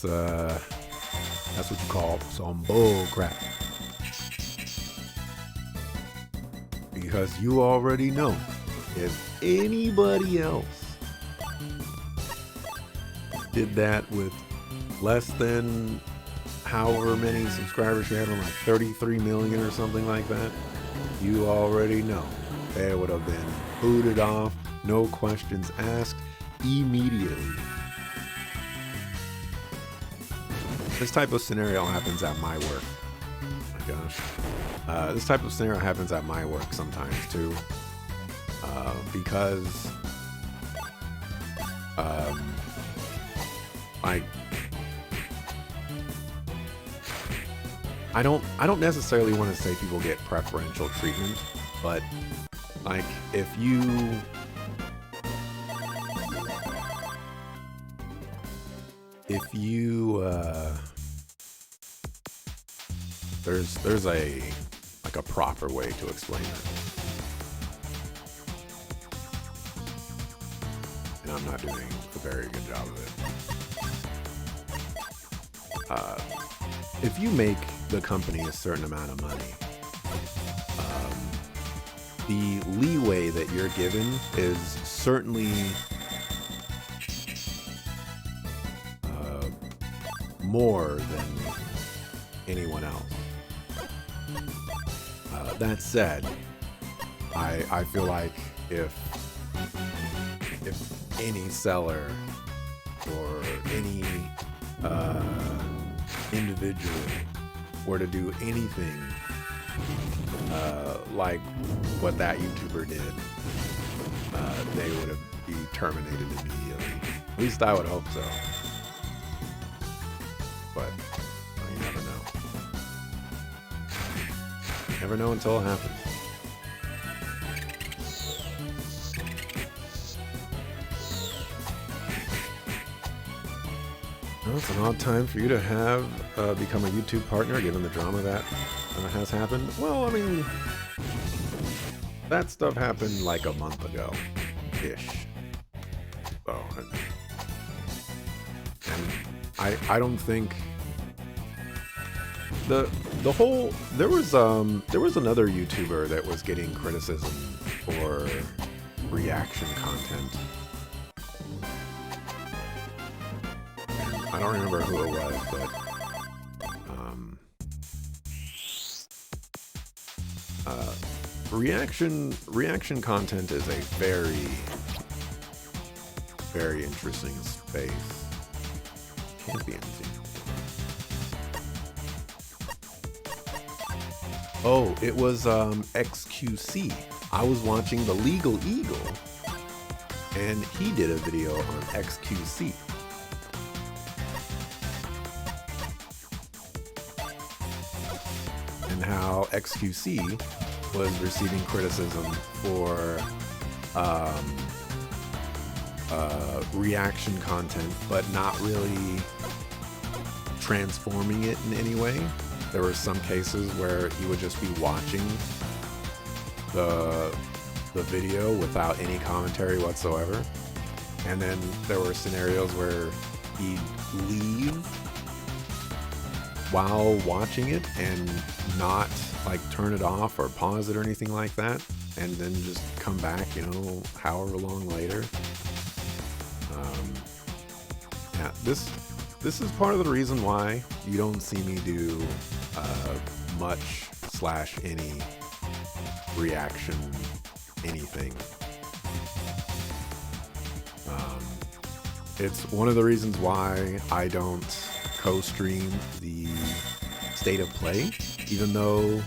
That's what you call some bull crap. Because you already know, if anybody else did that with less than however many subscribers you have, on like 33 million or something like that, you already know they would have been booted off, no questions asked, immediately. This type of scenario happens at my work. Oh my gosh. This type of scenario happens at my work sometimes too. Because I don't necessarily want to say people get preferential treatment, but like if you there's a proper way to explain it, and I'm not doing a very good job of it. If you make the company a certain amount of money, the leeway that you're given is certainly more than anyone else. That said, I feel like if any seller or any individual were to do anything like what that YouTuber did, they would be terminated immediately. At least I would hope so. But you never know. Never know until it happens. Well, it's an odd time for you to have become a YouTube partner, given the drama that has happened. Well, I mean, that stuff happened like a month ago-ish. So, and I don't think the whole there was another YouTuber that was getting criticism for reaction content. I don't remember who it was, but reaction content is a very, very interesting space. Can't be anything. Oh, it was XQC. I was watching The Legal Eagle, and he did a video on XQC. And how XQC was receiving criticism for reaction content, but not really transforming it in any way. There were some cases where he would just be watching the video without any commentary whatsoever. And then there were scenarios where he'd leave while watching it and not like turn it off or pause it or anything like that, and then just come back, however long later. Yeah, this is part of the reason why you don't see me do much/any reaction anything. It's one of the reasons why I don't co-stream the State of Play, even though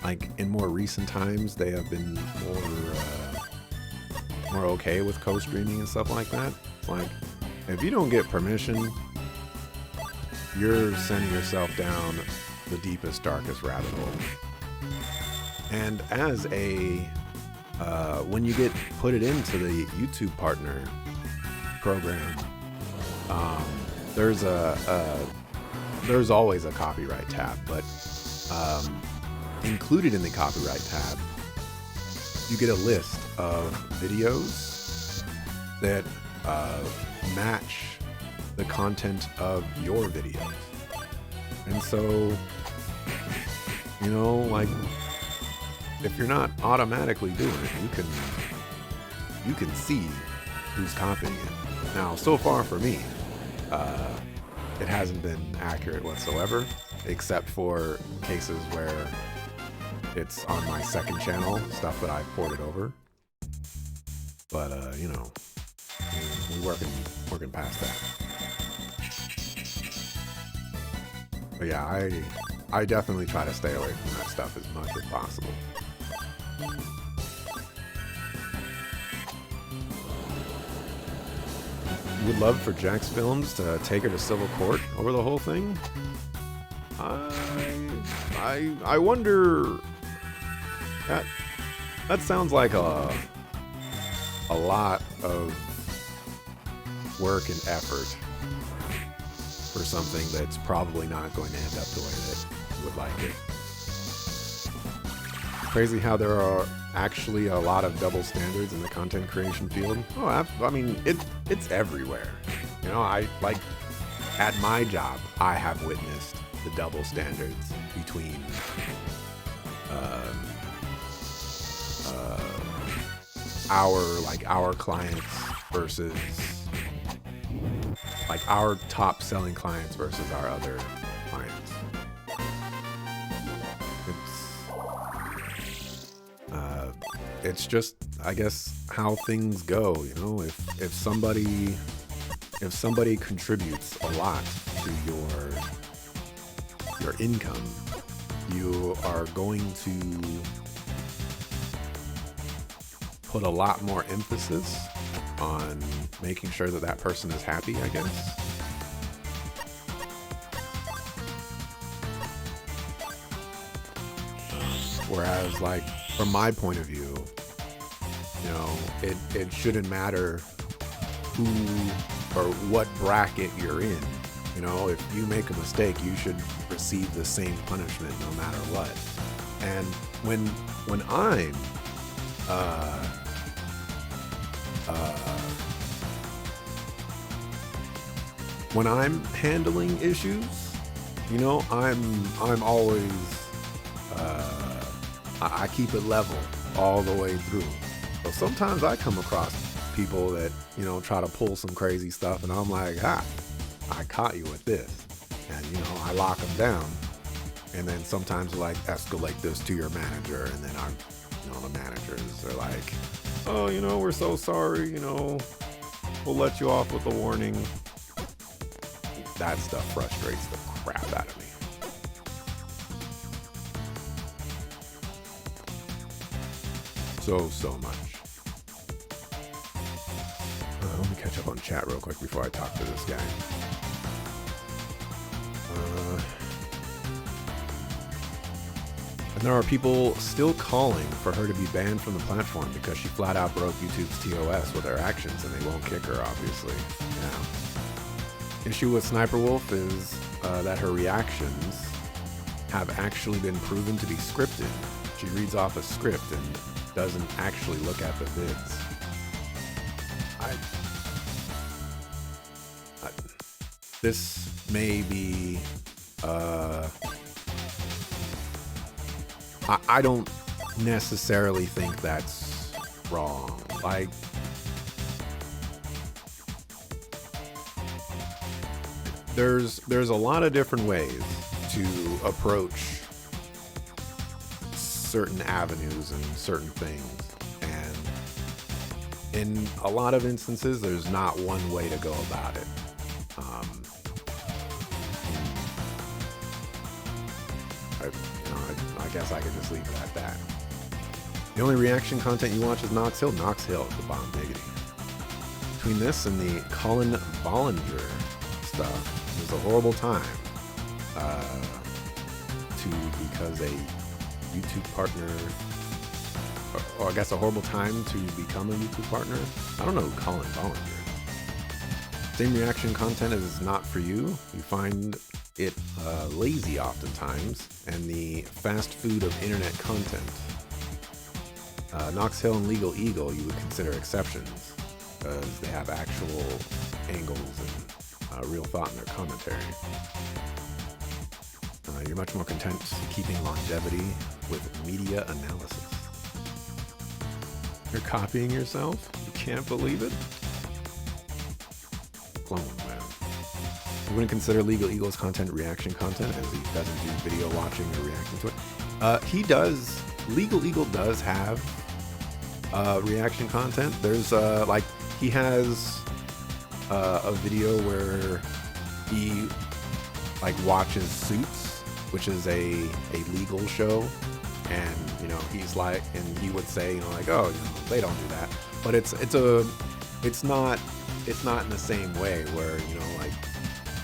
like in more recent times they have been more okay with co-streaming and stuff like that. Like, if you don't get permission, you're sending yourself down the deepest, darkest rabbit hole. And as a when you get put it into the YouTube partner program, there's always a copyright tab, but included in the copyright tab, you get a list of videos that match the content of your videos. And so, you know, like, if you're not automatically doing it, you can see who's copying it. Now, so far for me, it hasn't been accurate whatsoever, except for cases where it's on my second channel, stuff that I ported over. But you know, we're working past that. But yeah, I definitely try to stay away from that stuff as much as possible. You would love for Jax Films to take her to civil court over the whole thing? I wonder. That sounds like a lot of work and effort for something that's probably not going to end up the way that you would like it. Crazy how there are actually a lot of double standards in the content creation field. Oh, I mean, it's everywhere. You know, at my job, I have witnessed the double standards between our clients versus our top selling clients versus our other clients. It's just, I guess, how things go. You know, if somebody contributes a lot to your income, you are going to put a lot more emphasis on making sure that that person is happy, I guess. Whereas, like, from my point of view, you know, it shouldn't matter who or what bracket you're in. You know, if you make a mistake, you should receive the same punishment no matter what. And when I'm handling issues, you know, I'm always I keep it level all the way through. So sometimes I come across people that, you know, try to pull some crazy stuff, and I'm like, I caught you with this, and, you know, I lock them down. And then sometimes, like, escalate this to your manager, and then the managers are like, oh, you know, we're so sorry, you know, we'll let you off with a warning. That stuff frustrates the crap out of me. So much. Let me catch up on chat real quick before I talk to this guy. And there are people still calling for her to be banned from the platform because she flat out broke YouTube's TOS with her actions, and they won't kick her, obviously. Yeah. Issue with Sniper Wolf is that her reactions have actually been proven to be scripted. She reads off a script and doesn't actually look at the vids. This may be, I don't necessarily think that's wrong. Like, there's a lot of different ways to approach certain avenues and certain things, and in a lot of instances there's not one way to go about it. I guess I could just leave it at that. The only reaction content you watch is Knox Hill. Knox Hill is the bomb diggity. Between this and the Colin Bollinger stuff, it was a horrible time because a YouTube partner, or I guess a horrible time to become a YouTube partner. I don't know who Colin Bollinger is. Same reaction content is not for you. You find it lazy oftentimes, and the fast food of internet content. Knox Hill and Legal Eagle you would consider exceptions because they have actual angles and real thought in their commentary. You're much more content keeping longevity with media analysis. You're copying yourself? You can't believe it? Clone, man. You wouldn't consider Legal Eagle's content reaction content, as he doesn't do video watching or reacting to it. He does. Legal Eagle does have reaction content. There's like he has a video where he like watches Suits, which is a legal show, and you know he's like, and he would say, you know, like, oh, you know, they don't do that, but it's not in the same way where, you know, like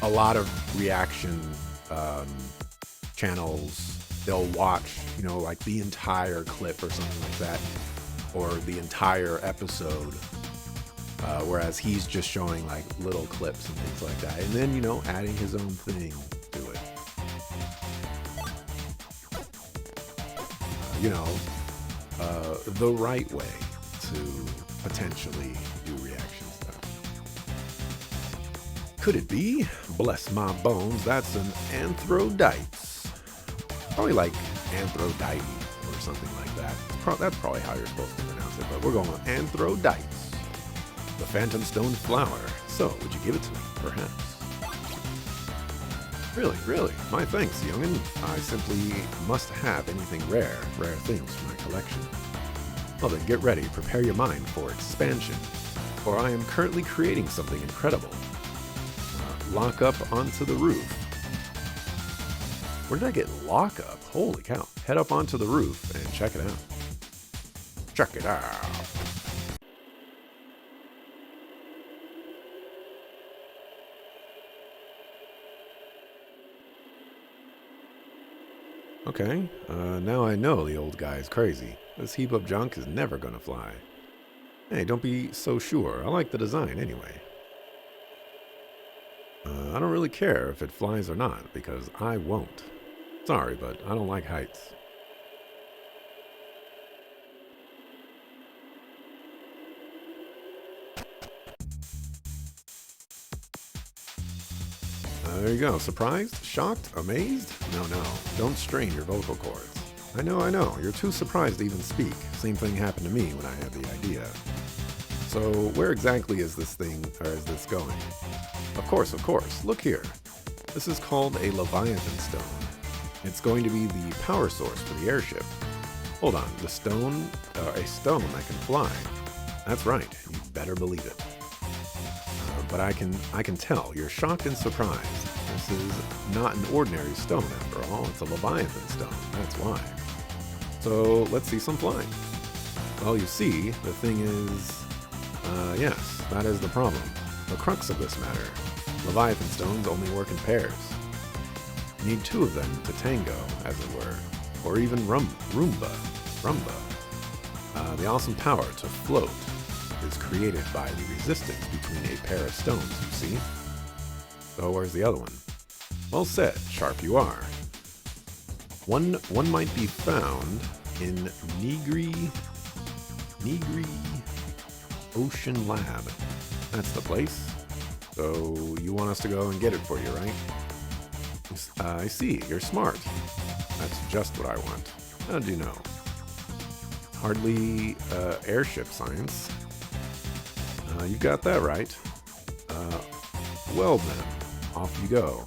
a lot of reaction channels, they'll watch, you know, like the entire clip or something like that, or the entire episode, whereas he's just showing like little clips and things like that, and then, you know, adding his own thing to it. You know, the right way to potentially do reaction stuff. Could it be? Bless my bones, that's an Anthrodytes. Probably like Anthrodyte or something like that. That's probably how you're supposed to pronounce it, but we're going with Anthrodytes. The Phantom Stone Flower. So, would you give it to me, perhaps? Really? My thanks, youngin'. I simply must have anything rare things for my collection. Well then, get ready, prepare your mind for expansion, for I am currently creating something incredible. Lock up onto the roof. Where did I get lock up? Holy cow. Head up onto the roof and check it out. Check it out. Okay, now I know the old guy is crazy. This heap of junk is never gonna fly. Hey, don't be so sure. I like the design anyway. I don't really care if it flies or not, because I won't. Sorry, but I don't like heights. There you go. Surprised? Shocked? Amazed? No. Don't strain your vocal cords. I know. You're too surprised to even speak. Same thing happened to me when I had the idea. So where exactly is this thing, or is this going? Of course. Look here. This is called a Leviathan Stone. It's going to be the power source for the airship. Hold on. The stone, a stone that can fly. That's right. You better believe it. But I can tell you're shocked and surprised. This is not an ordinary stone after all. It's a Leviathan stone. That's why. So let's see some flying. Well, you see, the thing is, yes, that is the problem. The crux of this matter. Leviathan stones only work in pairs. You need two of them to tango, as it were, or even rumba. The awesome power to float is created by the resistance between a pair of stones, you see? So where's the other one? Well said, sharp you are. One might be found in Nigri Ocean Lab. That's the place. So you want us to go and get it for you, right? I see, you're smart. That's just what I want. How do you know? Hardly airship science. You got that right. Well then, off you go.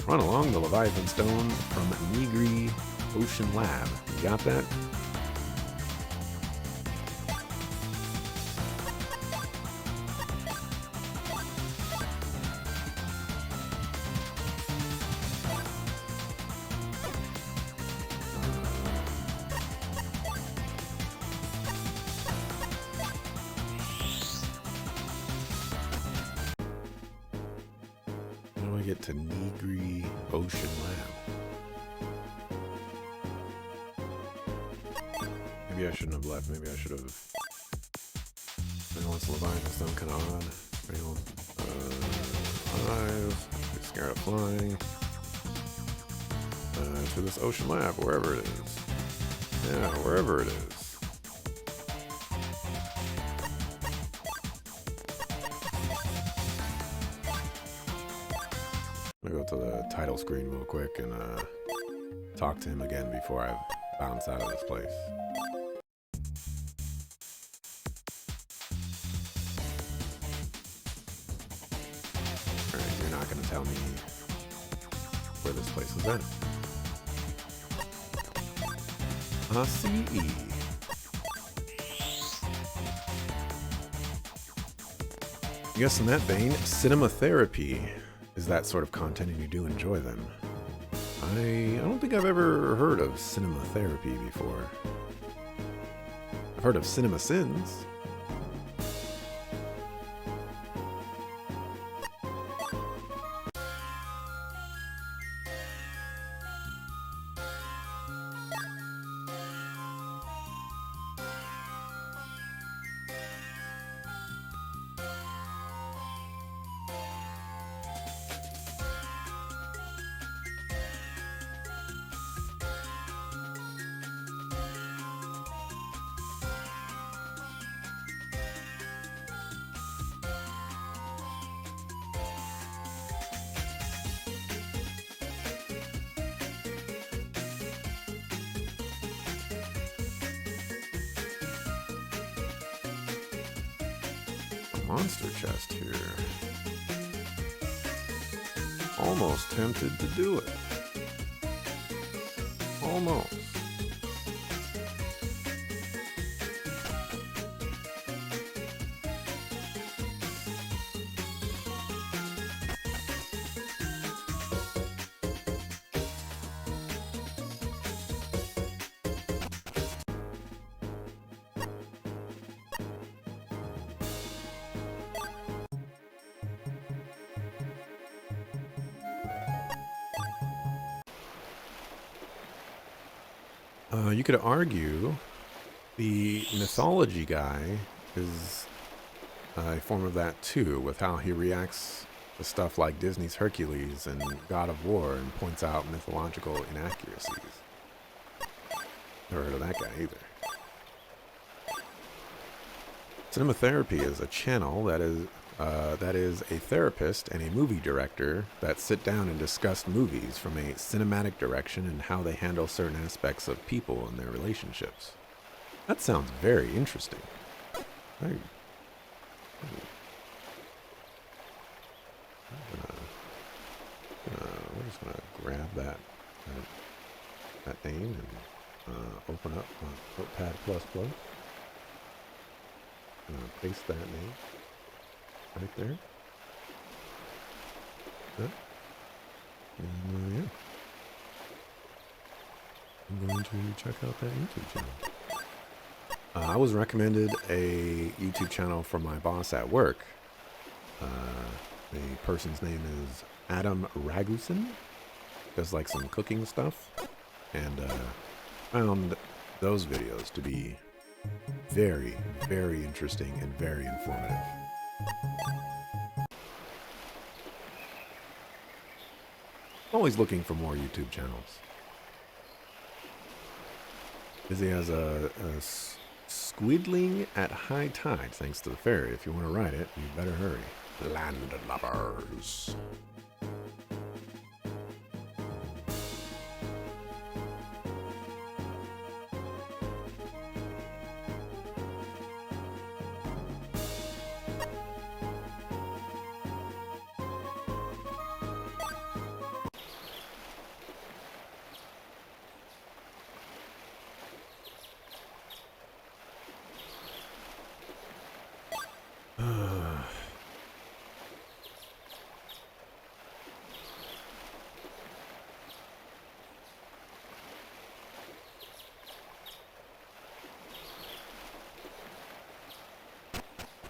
Run along the Leviathan Stone from Nigri Ocean Lab. You got that? Get to Nigri Ocean Lab. Maybe I shouldn't have left. Maybe I should have. I know it's Leviathan Stone, kind of odd. Eyes. Get scared of flying. To this Ocean Lab, wherever it is. Yeah, wherever it is. to the title screen real quick and talk to him again before I bounce out of this place. Alright, you're not going to tell me where this place is at. ACE. I guess in that vein, cinema therapy is that sort of content, and you do enjoy them. I don't think I've ever heard of cinema therapy before. I've heard of cinema sins. Monster chest here. Almost tempted to do it. Almost. You could argue the mythology guy is a form of that too, with how he reacts to stuff like Disney's Hercules and God of War and points out mythological inaccuracies. Never heard of that guy either. Cinema Therapy is a channel that is a therapist and a movie director that sit down and discuss movies from a cinematic direction and how they handle certain aspects of people and their relationships. That sounds very interesting. We're just gonna grab that name and open up my Notepad++. Paste that name right there. And yeah, I'm going to check out that YouTube channel. I was recommended a YouTube channel from my boss at work. The person's name is Adam Ragusan. Does like some cooking stuff, and found those videos to be very, very interesting and very informative. Always looking for more YouTube channels. Busy as a squidling at high tide, thanks to the ferry. If you want to ride it, you better hurry. Landlubbers.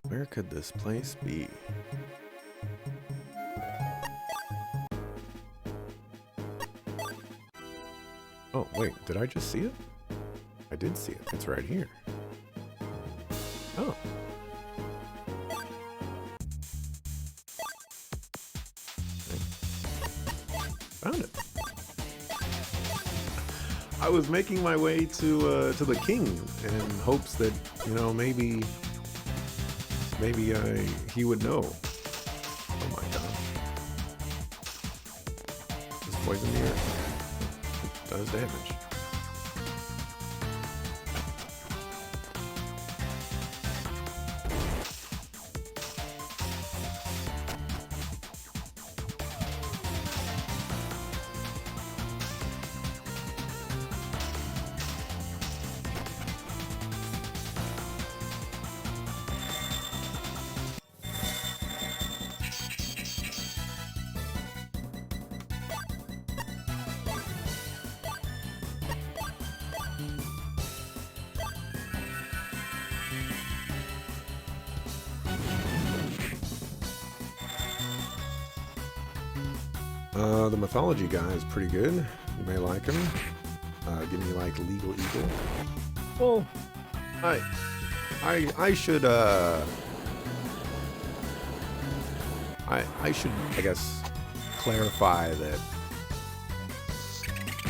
Where could this place be? Oh, wait, did I just see it? I did see it. It's right here. Oh. Found it. I was making my way to the king in hopes that, you know, maybe he would know. Oh my god. poison the earth. It does damage. The mythology guy is pretty good. You may like him. Give me like Legal Eagle. Well, I should I should, I guess, clarify that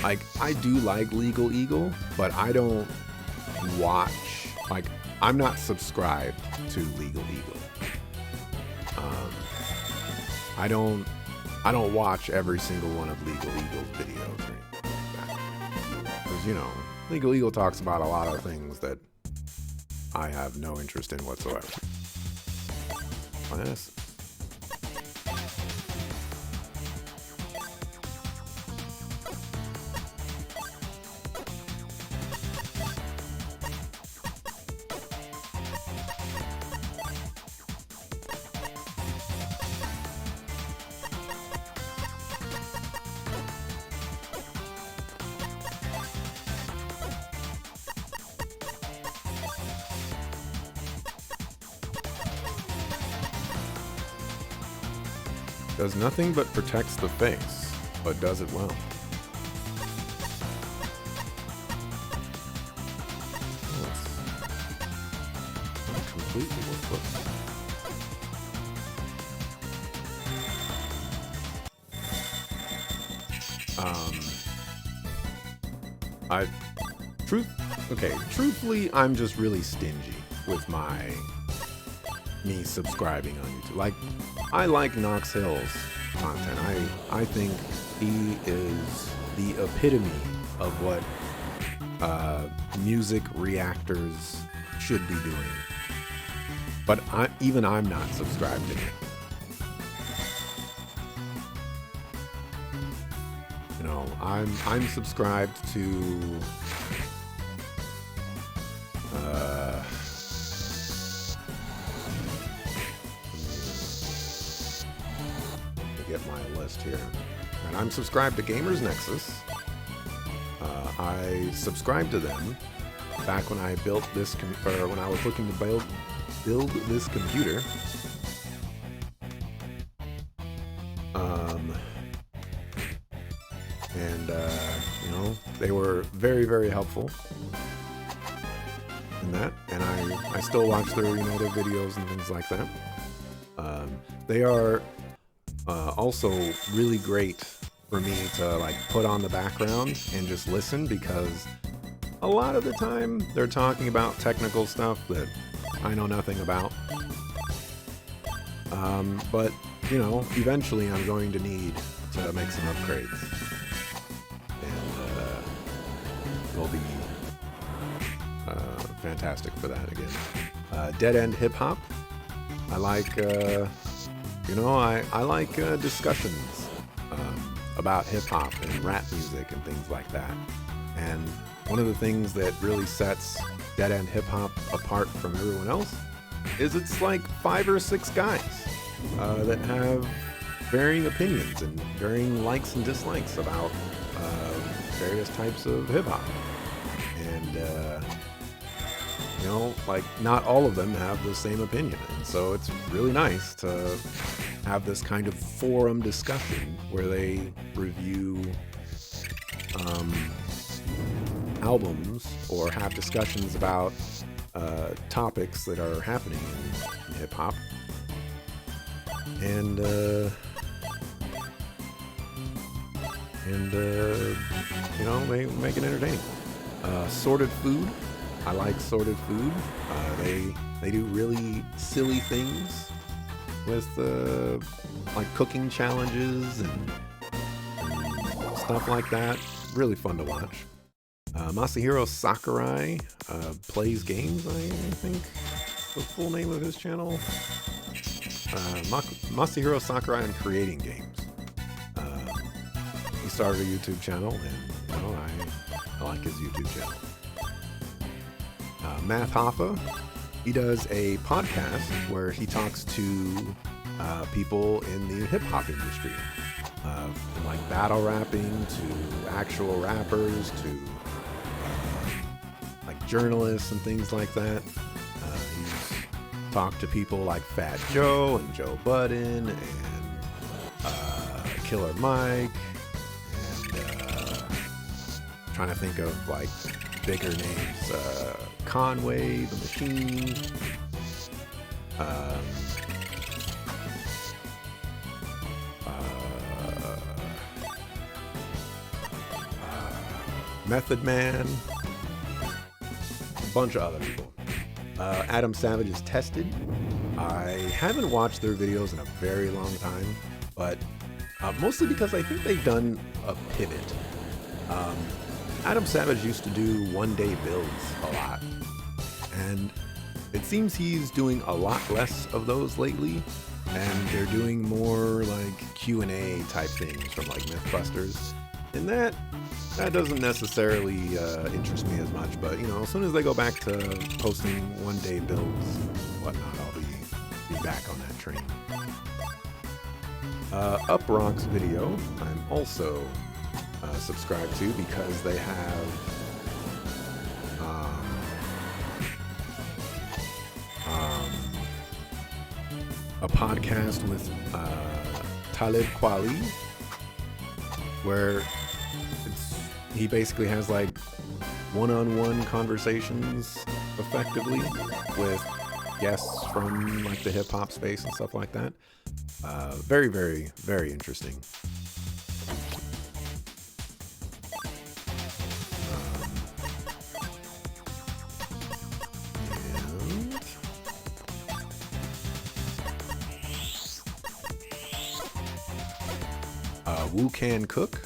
like I do like Legal Eagle, but I don't watch, like I'm not subscribed to Legal Eagle. I don't watch every single one of Legal Eagle's videos or anything like that. Because, you know, Legal Eagle talks about a lot of things that I have no interest in whatsoever. Yes. Does nothing but protects the face, but does it well. That's completely worthless. Truthfully, I'm just really stingy with me subscribing on YouTube. Like, I like Nox Hill's content. I think he is the epitome of what music reactors should be doing. But I'm not subscribed to him. You know, I'm subscribed to get my list here. And I'm subscribed to Gamers Nexus. I subscribed to them back when I built this, when I was looking to build this computer. You know, they were very, very helpful in that, and I still watch their, you know, their videos and things like that. They are also really great for me to like put on the background and just listen, because a lot of the time they're talking about technical stuff that I know nothing about. But you know, eventually I'm going to need to make some upgrades, and it'll be fantastic for that again. Dead End Hip Hop. I like, you know, I like discussions about hip hop and rap music and things like that. And one of the things that really sets Dead End Hip Hop apart from everyone else is it's like 5 or 6 guys that have varying opinions and varying likes and dislikes about various types of hip hop. And you know, like not all of them have the same opinion, and so it's really nice to have this kind of forum discussion where they review albums or have discussions about topics that are happening in hip hop, and you know, they make it entertaining. Sorted Food. I like Sorted Food. They do really silly things with like cooking challenges and stuff like that. Really fun to watch. Masahiro Sakurai plays games, I think. The full name of his channel. Masahiro Sakurai on creating games. He started a YouTube channel, and I like his YouTube channel. Math Hoffa, he does a podcast where he talks to people in the hip hop industry, from like battle rapping to actual rappers to like journalists and things like that. He's talked to people like Fat Joe and Joe Budden and Killer Mike, and trying to think of like bigger names, Conway the Machine, Method Man, a bunch of other people. Adam Savage is Tested. I haven't watched their videos in a very long time, but mostly because I think they've done a pivot. Adam Savage used to do one-day builds a lot, and it seems he's doing a lot less of those lately, and they're doing more like Q&A type things from like Mythbusters, and that doesn't necessarily interest me as much, but as soon as they go back to posting one-day builds and whatnot, I'll be back on that train. Uprock's video I'm also subscribed to because they have a podcast with Talib Kweli, where he basically has like one-on-one conversations effectively with guests from like the hip-hop space and stuff like that. Very, very, very interesting. Woo Can Cook.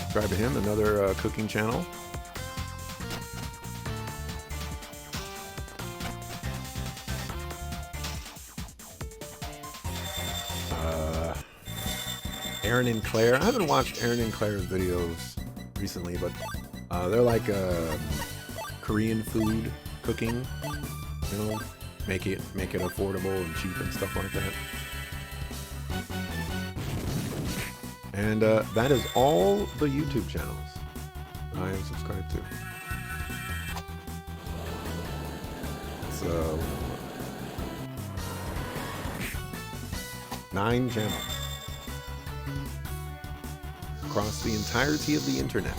Subscribe to him, another cooking channel. Aaron and Claire. I haven't watched Aaron and Claire's videos recently, but they're like Korean food cooking. Make it affordable and cheap and stuff like that. And that is all the YouTube channels I am subscribed to. So 9 channels across the entirety of the internet.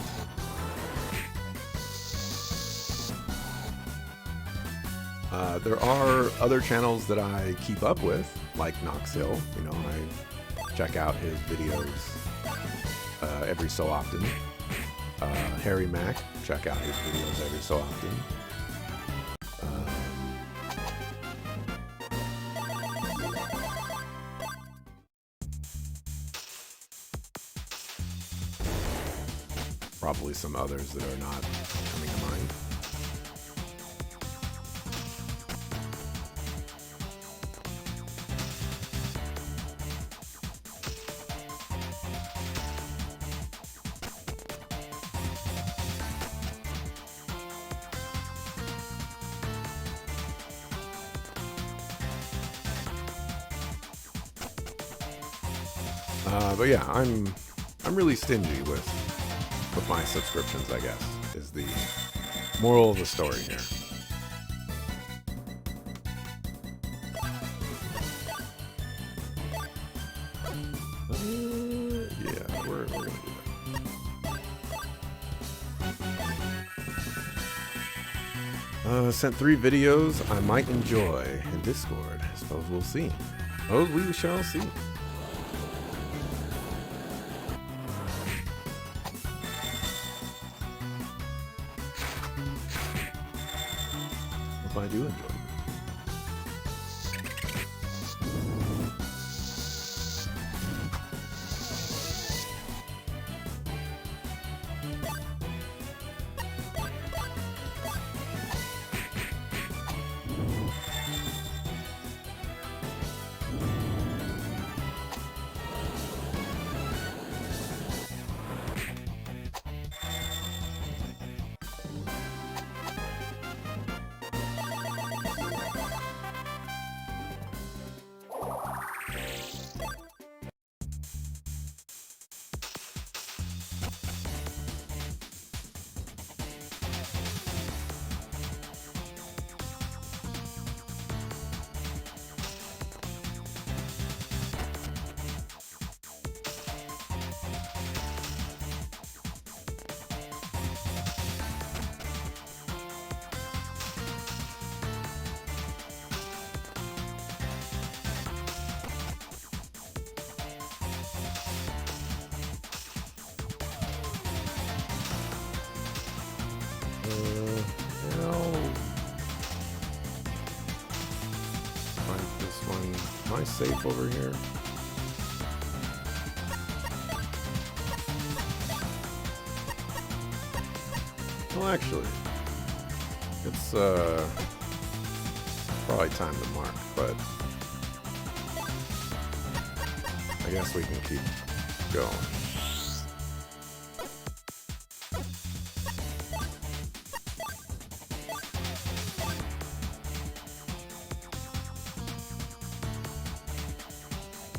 There are other channels that I keep up with, like Knox Hill. I check out his videos every so often. Harry Mack, check out his videos every so often. Probably some others that are not coming to mind. But yeah, I'm really stingy with my subscriptions, I guess, is the moral of the story here. Yeah, we're gonna do that. Sent 3 videos I might enjoy in Discord. I suppose we'll see. Oh, we shall see. I do enjoy them. You know, find this one. Am I safe over here? Well, actually, it's probably time to mark, but I guess we can keep going.